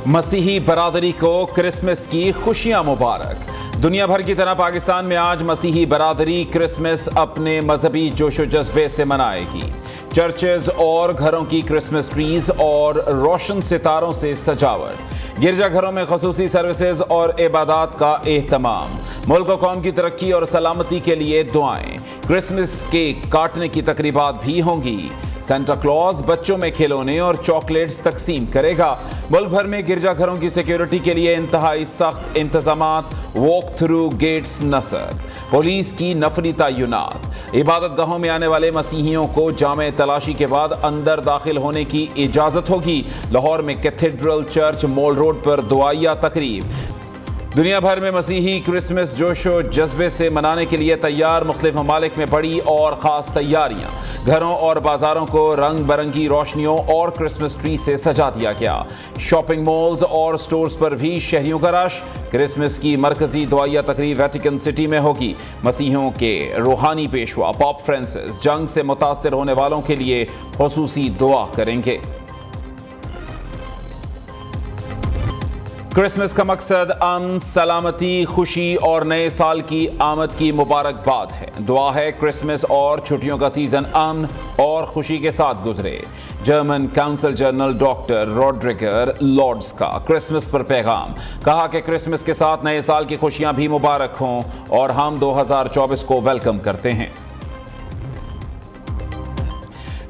मसीही बरादरी को क्रिसमस की खुशियां मुबारक। दुनिया भर की तरह पाकिस्तान में आज मसीही बरादरी क्रिसमस अपने मजहबी जोशो जज्बे से मनाएगी। चर्चेज और घरों की क्रिसमस ट्रीज और रोशन सितारों से सजावट, गिरजाघरों में खसूसी सर्विसेज और इबादत का एहतमाम, मुल्क और कौम की तरक्की और सलामती के लिए दुआएं। क्रिसमस केक काटने की तकरीबात भी होंगी। सेंटा क्लॉज बच्चों में खिलौने और चॉकलेट्स तकसीम करेगा। मुल्क भर में गिरजाघरों की सिक्योरिटी के लिए इंतहाई सख्त इंतजामात, वॉक थ्रू गेट्स नसर, पुलिस की नफरी तैनात। इबादत गाहों में आने वाले मसीहियों को जामे तलाशी के बाद अंदर दाखिल होने की इजाजत होगी। लाहौर में कैथेड्रल चर्च मॉल रोड पर दुआया तकरीब। दुनिया भर में मसीही क्रिसमस जोशो जज्बे से मनाने के लिए तैयार। मुख्तलिफ ममालिक में बड़ी और ख़ास तैयारियां। घरों और बाजारों को रंग बिरंगी रोशनियों और क्रिसमस ट्री से सजा दिया गया। शॉपिंग मॉल्स और स्टोर्स पर भी शहरियों का रश। क्रिसमस की मरकजी दुआया तकरीब वेटिकन सिटी में होगी। मसीहियों के रूहानी पेशवा पोप फ्रांसिस जंग से मुतासर होने वालों के लिए खुसूसी दुआ करेंगे। क्रिसमस का मकसद अमन, सलामती, खुशी और नए साल की आमद की मुबारकबाद है। दुआ है क्रिसमस और छुट्टियों का सीजन अमन और खुशी के साथ गुजरे। German council general doctor Rodriguez Lords का क्रिसमस पर पैगाम, कहा कि क्रिसमस के साथ नए साल की खुशियां भी मुबारक हों और हम 2024 को वेलकम करते हैं।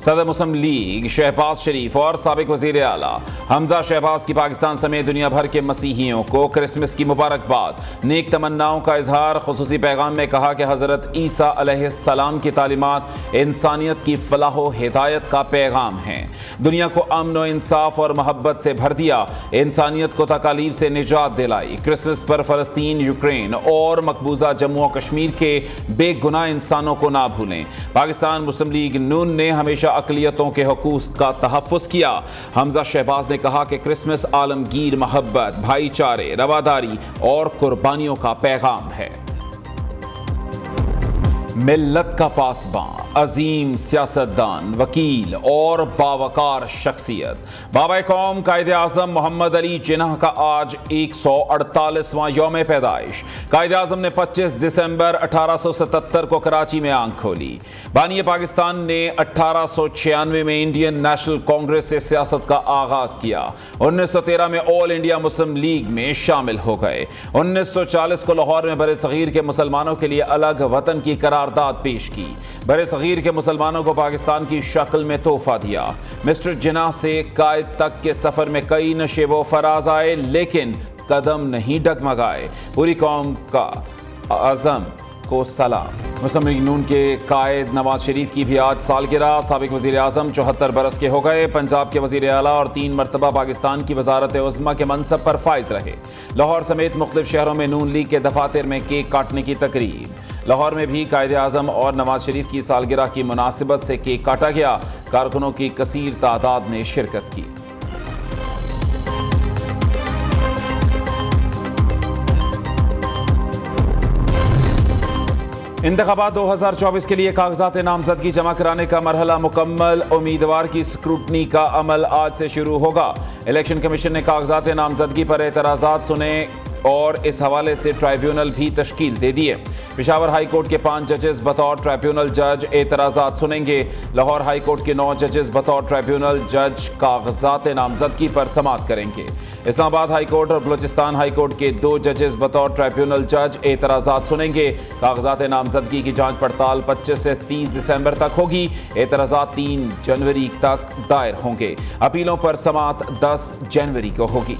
सदर मुस्लिम लीग शहबाज शरीफ और साबिक वजीर आला हमजा शहबाज की पाकिस्तान समेत दुनिया भर के मसीहियों को क्रिसमस की मुबारकबाद, नेक तमन्नाओं का इजहार। खुसूसी पैगाम में कहा कि हज़रत ईसा अलैहिस्सलाम की तालीमात इंसानियत की फलाह व हिदायत का पैगाम है। दुनिया को अमन व इंसाफ और मोहब्बत से भर दिया, इंसानियत को तकालीफ से निजात दिलाई। क्रिसमस पर फ़लस्तीन, यूक्रेन और मकबूजा जम्मू और कश्मीर के बेगुनाह इंसानों को ना भूलें। पाकिस्तान मुस्लिम लीग नून ने हमेशा अक़लियतों के हकूक़ का तहफ़्फ़ुज़ किया। हमजा शहबाज ने कहा कि क्रिसमस आलमगीर मोहब्बत, भाईचारे, रवादारी और कुर्बानियों का पैगाम है। मिल्लत का पासबां, अजीम सियासतदान, वकील और बावकार शख्सियत बाबा कौम कायदे आज़म मोहम्मद अली जिन्नाह का आज 148वां यौम पैदाइश। कायदे आज़म ने 25 दिसंबर 1877 को कराची में आंख खोली। बानी पाकिस्तान ने 1896 में इंडियन नेशनल कांग्रेस से सियासत का आगाज किया। 1913 में ऑल इंडिया मुस्लिम लीग में शामिल हो गए। 1940 को लाहौर में बरे सगीर के मुसलमानों के लिए अलग वतन की करारदाद पेश की। बरे सगीर के मुसलमानों को पाकिस्तान की शक्ल में तोहफा दिया। मिस्टर जिन्नाह से कायद तक के सफर में कई नशेबो फराज आए, लेकिन कदम नहीं डगमगाए। पूरी कौम का आज़म को सलाम। मुस्लिम लीग नून के कायद नवाज शरीफ की भी आज सालगिरह। साबिक वज़ीर आज़म 74 बरस के हो गए। पंजाब के वज़ीर आला और 3 मरतबा पाकिस्तान की वज़ारत उज़्मा के मनसब पर फाइज रहे। लाहौर समेत मुख्तलिफ शहरों में नून लीग के दफातर में केक काटने की तकरीब। लाहौर में भी कायदे आज़म और नवाज शरीफ की सालगिरह की मुनासिबत से केक काटा गया। कारकुनों की कसीर तादाद ने शिरकत की। इंतखाबात 2024 के लिए कागजात नामजदगी जमा कराने का मरहला मुकम्मल। उम्मीदवार की स्क्रूटनी का अमल आज से शुरू होगा। इलेक्शन कमीशन ने कागजात नामजदगी पर एतराज़ात सुने और इस हवाले से ट्राइब्यूनल भी तश्कील दे दिए। पेशावर हाई कोर्ट के 5 जजेस बतौर ट्राइब्यूनल जज एतराज़ात सुनेंगे। लाहौर हाई कोर्ट के 9 जजेस बतौर ट्राइब्यूनल जज कागजात नामजदगी पर समाअत करेंगे। इस्लामाबाद हाई कोर्ट और बलूचिस्तान हाई कोर्ट के 2 जजेस बतौर ट्राइब्यूनल जज एतराज़ात सुनेंगे। कागजात नामजदगी की जांच पड़ताल 25 से 30 दिसंबर तक होगी। एतराज़ात 3 जनवरी तक दायर होंगे। अपीलों पर समाअत 10 जनवरी को होगी।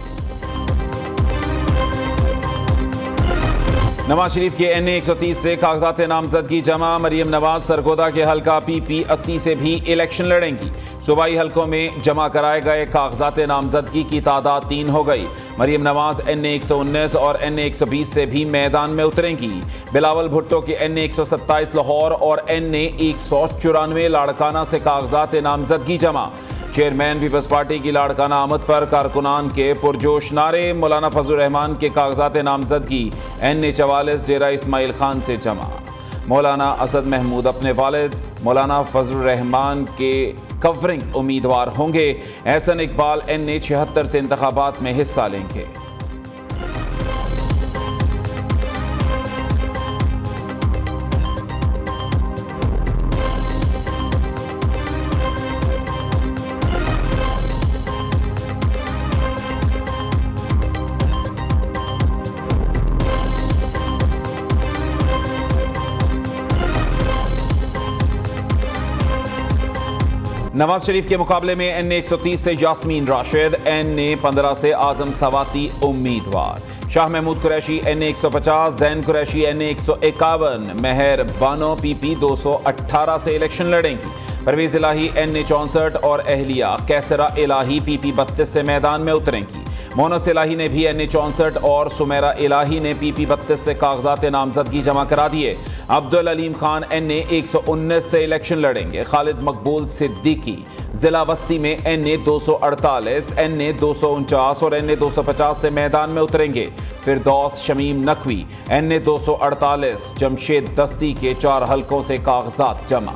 नवाज शरीफ के NA 130 से कागजात नामजदगी जमा। मरियम नवाज सरगोदा के हल्का PP 80 से भी इलेक्शन लड़ेंगी। सूबाई हल्कों में जमा कराए गए कागजात नामजदगी की तादाद 3 हो गई। मरियम नवाज NA 119 और NA 120 से भी मैदान में उतरेंगी। बिलावल भुट्टो के NA 127 लाहौर और NA 194 लाड़काना से कागजात नामजदगी जमा। चेयरमैन पीपल्स पार्टी की लाड़काना आमद पर कारकुनान के पुरजोश नारे। मौलाना फजलुर रहमान के कागजात नामजदगी NA 44 डेरा इस्माइल खान से जमा। मौलाना असद महमूद अपने वालिद मौलाना फजलुर रहमान के कवरिंग उम्मीदवार होंगे। एहसन इकबाल NA 76 से इंतखाबात में हिस्सा लेंगे। नवाज शरीफ के मुकाबले में NA 130 से यास्मीन राशिद, NA 15 से आजम सवाती उम्मीदवार। शाह महमूद कुरैशी NA 150, जैन कुरैशी NA 151, मेहर बानो PP 218 से इलेक्शन लड़ेंगी। परवेज इलाही NA 64 और अहलिया कैसरा इलाही PP 32 से मैदान में उतरेंगी। मोनस इलाही ने भी NA 64 और सुमेरा इलाही ने PP 32 से कागजात नामजदगी जमा करा दिए। अब्दुल अलीम खान NA 119 से इलेक्शन लड़ेंगे। खालिद मकबूल सिद्दीकी जिला वस्ती में NA 248, NA 249 और NA 250 से मैदान में उतरेंगे। फिरदौस शमीम नकवी NA 248, जमशेद दस्ती के 4 हलकों से कागजात जमा।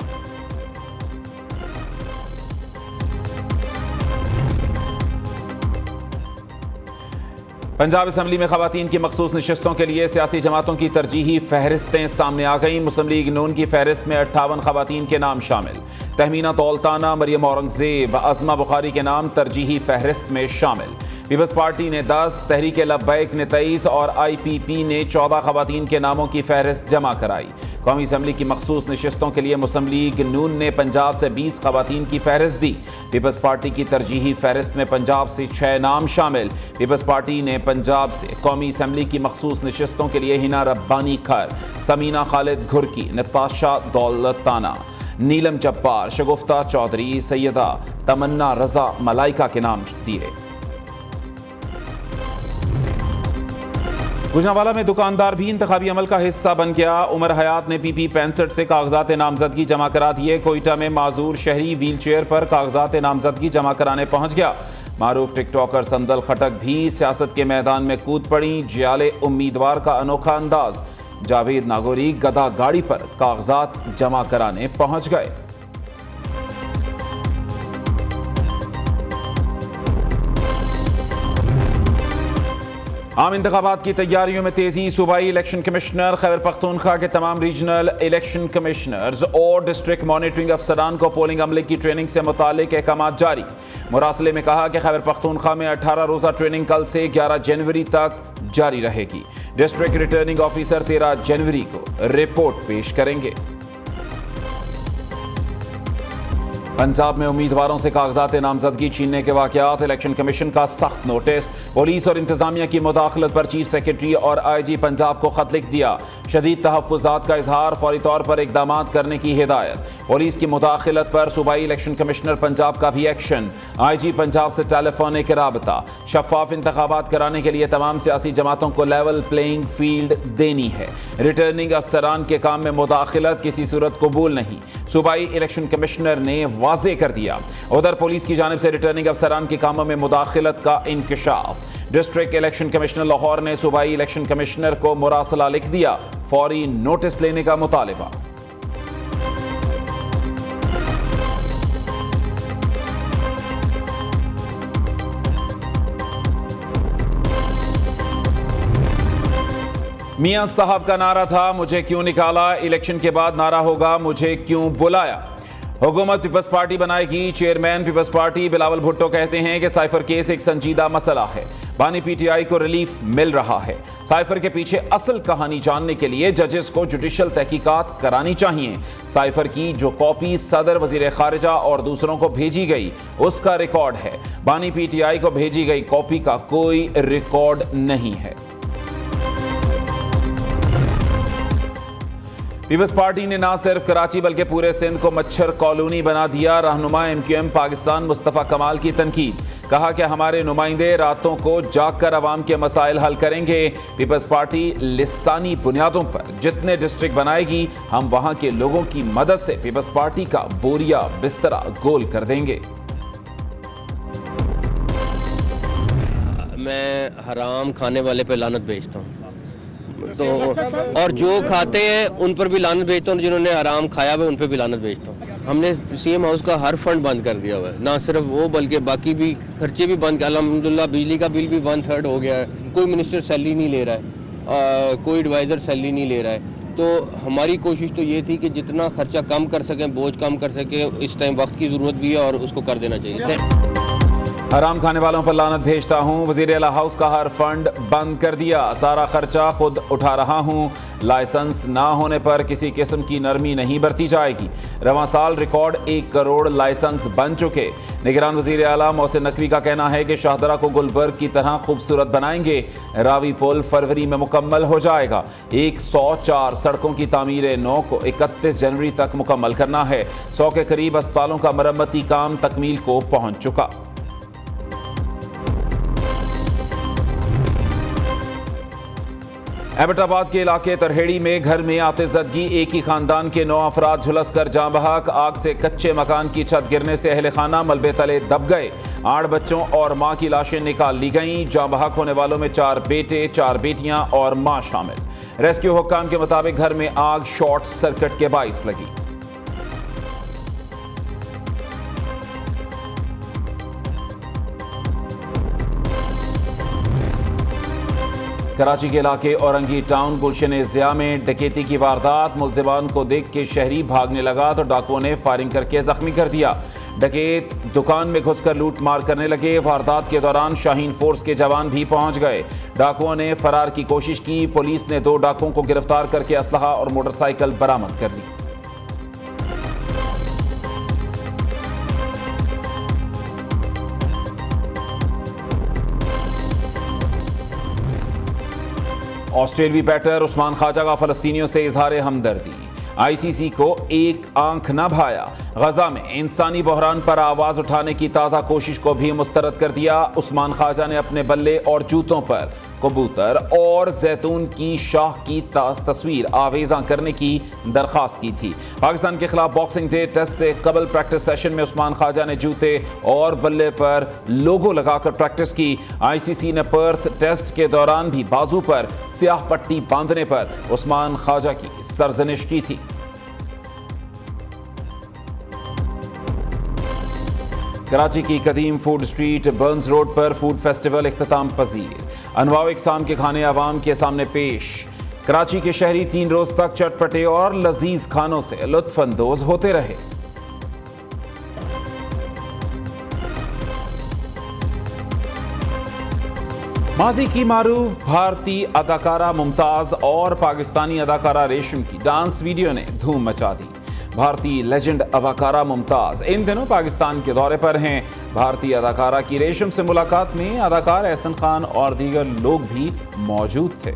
पंजाब असम्बली में खवातीन की मखसूस नशस्तों के लिए सियासी जमातों की तरजीही फहरिस्तें सामने आ गईं। मुस्लिम लीग नून की फहरिस्त में 58 खवातीन के नाम शामिल। तहमीना तौलताना, मरियम औरंगजेब, अज़मा बुखारी के नाम तरजीही फहरिस्त में शामिल। पीपल्स पार्टी ने 10, तहरीक लब्बैक ने 23 और IPP ने 14 खवातीन के नामों की फहरिस्त जमा कराई। कौमी असम्बली की मखसूस नशस्तों के लिए मुस्लिम लीग नून ने पंजाब से 20 खवातीन की फहरिस्त दी। पीपल्स पार्टी की तरजीही फहरिस्त में पंजाब से 6 नाम शामिल। पीपल्स पार्टी ने पंजाब से कौमी असम्बली की मखसूस नशस्तों के लिए हिना रब्बानी खर, समीना खालिद घुरकी, नताशा दौलताना, नीलम जब्बार, शगुफ्ता चौधरी, सैयदा तमन्ना रजा मलाइका के नाम दिए। गुजरांवाला में दुकानदार भी इंतखाबी अमल का हिस्सा बन गया। उमर हयात ने PP 65 से कागजात नामजदगी जमा करा दिए। कोयटा में माजूर शहरी व्हील चेयर पर कागजात नामजदगी जमा कराने पहुंच गया। मारूफ टिकटॉकर संदल खटक भी सियासत के मैदान में कूद पड़ी। जियाले उम्मीदवार का अनोखा अंदाज। जावेद नागौरी गधा गाड़ी पर कागजात जमा कराने पहुंच गए। आम इंतखाबात की तैयारियों में तेजी। सूबाई इलेक्शन कमिश्नर खैबर पख्तूनख्वा के तमाम रीजनल इलेक्शन कमिश्नर्स और डिस्ट्रिक्ट मॉनिटरिंग अफसरान को पोलिंग अमले की ट्रेनिंग से मुतालिक अहकाम जारी। मुरासले में कहा कि खैबर पख्तूनख्वा में 18 रोज़ा ट्रेनिंग कल से 11 जनवरी तक जारी रहेगी। डिस्ट्रिक्ट रिटर्निंग ऑफिसर 13 जनवरी को रिपोर्ट पेश करेंगे। पंजाब में उम्मीदवारों से कागजात नामजदगी छीनने के वाकयात। इलेक्शन कमीशन का सख्त नोटिस। पुलिस और इंतजामिया की मुदाखलत पर चीफ सेक्रेटरी और IG पंजाब को खत लिख दिया। शदीद तहफ़्फ़ुज़ात का इजहार, फौरी तौर पर इकदाम करने की हिदायत। पुलिस की मुदाखलत पर सूबाई इलेक्शन कमिश्नर पंजाब का भी एक्शन। IG पंजाब से टेलीफोनिक राबता। शफाफ इंतखाबात कराने के लिए तमाम सियासी जमातों को लेवल प्लेइंग फील्ड देनी है। रिटर्निंग अफसरान के काम में मुदाखलत किसी सूरत कबूल नहीं, सूबाई इलेक्शन कमिश्नर ने वाज़ेह कर दिया। उधर पुलिस की जानिब से रिटर्निंग अफसरान के कामों में मुदाखलत का इंकशाफ। डिस्ट्रिक्ट इलेक्शन कमिश्नर लाहौर ने सूबाई इलेक्शन कमिश्नर को मुरासला लिख दिया। फौरी नोटिस लेने का मुतालिबा। मियां साहब का नारा था, मुझे क्यों निकाला। इलेक्शन के बाद नारा होगा, मुझे क्यों बुलाया। हुकूमत पीपल्स पार्टी बनाएगी। Chairman People's Party Bilawal Bhutto कहते हैं कि साइफर केस एक संजीदा मसला है। बानी PTI को रिलीफ मिल रहा है। साइफर के पीछे असल कहानी जानने के लिए जजेस को जुडिशल तहकीकात करानी चाहिए। साइफर की जो कॉपी सदर, वजीर खारिजा और दूसरों को भेजी गई उसका रिकॉर्ड है। बानी PTI को भेजी गई कॉपी का कोई रिकॉर्ड नहीं है। पीपल्स पार्टी ने ना सिर्फ कराची बल्कि पूरे सिंध को मच्छर कॉलोनी बना दिया। रहनुमा MQM पाकिस्तान मुस्तफ़ा कमाल की तनकीद। कहा कि हमारे नुमाइंदे रातों को जागकर अवाम के मसाइल हल करेंगे। पीपल्स पार्टी लिसानी बुनियादों पर जितने डिस्ट्रिक्ट बनाएगी हम वहां के लोगों की मदद से पीपल्स पार्टी का बोरिया बिस्तरा गोल कर देंगे। मैं हराम खाने वाले पे लानत भेजता हूँ। तो और जो खाते हैं उन पर भी लानत भेजता हूँ, जिन्होंने हराम खाया हुआ उन पर भी लानत भेजता हूँ। हमने सीएम हाउस का हर फंड बंद कर दिया हुआ है, ना सिर्फ वो बल्कि बाकी भी खर्चे भी बंद। अल्हम्दुलिल्लाह बिजली का बिल भी 1/3 हो गया है। कोई मिनिस्टर सैलरी नहीं ले रहा है, कोई एडवाइज़र सैलरी नहीं ले रहा है। तो हमारी कोशिश तो ये थी कि जितना खर्चा कम कर सकें, बोझ कम कर सकें। इस टाइम वक्त की ज़रूरत भी है और उसको कर देना चाहिए। हराम खाने वालों पर लानत भेजता हूं, वज़ीर आला हाउस का हर फंड बंद कर दिया, सारा खर्चा खुद उठा रहा हूं, लाइसेंस ना होने पर किसी किस्म की नरमी नहीं बरती जाएगी। रवां साल रिकॉर्ड 1 करोड़ लाइसेंस बन चुके। निगरान वज़ीर आला मोहसिन नकवी का कहना है कि शाहदरा को गुलबर्ग की तरह खूबसूरत बनाएंगे। रावी पुल फरवरी में मुकम्मल हो जाएगा। 104 सड़कों की तामीर 9 को 31 जनवरी तक मुकम्मल करना है। 100 के करीब अस्पतालों का मरम्मती काम तकमील को पहुंच चुका। एबटाबाद के इलाके तरहेड़ी में घर में आतिशज़दगी, एक ही खानदान के 9 अफराद झुलस कर जाँ बहक। आग से कच्चे मकान की छत गिरने से अहले खाना मलबे तले दब गए। 8 बच्चों और मां की लाशें निकाल ली गईं। जाँ बहक होने वालों में 4 बेटे, 4 बेटियां और मां शामिल। रेस्क्यू हुक्काम के मुताबिक घर में आग शॉर्ट सर्किट के बाइस लगी। कराची के इलाके औरंगी टाउन गुलशन ज़िया में डकैती की वारदात। मुलजिमान को देख के शहरी भागने लगा तो डाकुओं ने फायरिंग करके जख्मी कर दिया। डकैत दुकान में घुसकर लूट मार करने लगे। वारदात के दौरान शाहीन फोर्स के जवान भी पहुंच गए। डाकुओं ने फरार की कोशिश की। पुलिस ने 2 डाकुओं को गिरफ्तार करके असलहा और मोटरसाइकिल बरामद कर ली। ऑस्ट्रेलवी बैटर उस्मान ख्वाजा का फलस्तीनियों से इजहार हमदर्दी। आईसीसी को एक आंख न भाया। गजा में इंसानी बहरान पर आवाज उठाने की ताज़ा कोशिश को भी मुस्तरद कर दिया। उस्मान ख्वाजा ने अपने बल्ले और जूतों पर कबूतर और जैतून की शाह की तस्वीर आवेज़ा करने की दरख्वास्त की थी। पाकिस्तान के खिलाफ बॉक्सिंग डे टेस्ट से कबल प्रैक्टिस सेशन में उस्मान ख्वाजा ने जूते और बल्ले पर लोगो लगाकर प्रैक्टिस की। आईसीसी ने पर्थ टेस्ट के दौरान भी बाजू पर स्याह पट्टी बांधने पर उस्मान ख्वाजा की सरजनिश की थी। कराची की कदीम फूड स्ट्रीट बर्न्स रोड पर फूड फेस्टिवल इख्तिताम पजीर। अनवाओ इकसाम के खाने आवाम के सामने पेश। कराची के शहरी 3 रोज तक चटपटे और लजीज खानों से लुत्फ अंदोज होते रहे। माजी की मारूफ भारतीय अदाकारा मुमताज और पाकिस्तानी अदाकारा रेशम की डांस वीडियो ने धूम मचा दी। भारतीय लेजेंड अदाकारा मुमताज इन दिनों पाकिस्तान के दौरे पर हैं। भारतीय अदाकारा की रेशम से मुलाकात में अदाकार एहसन खान और दीगर लोग भी मौजूद थे।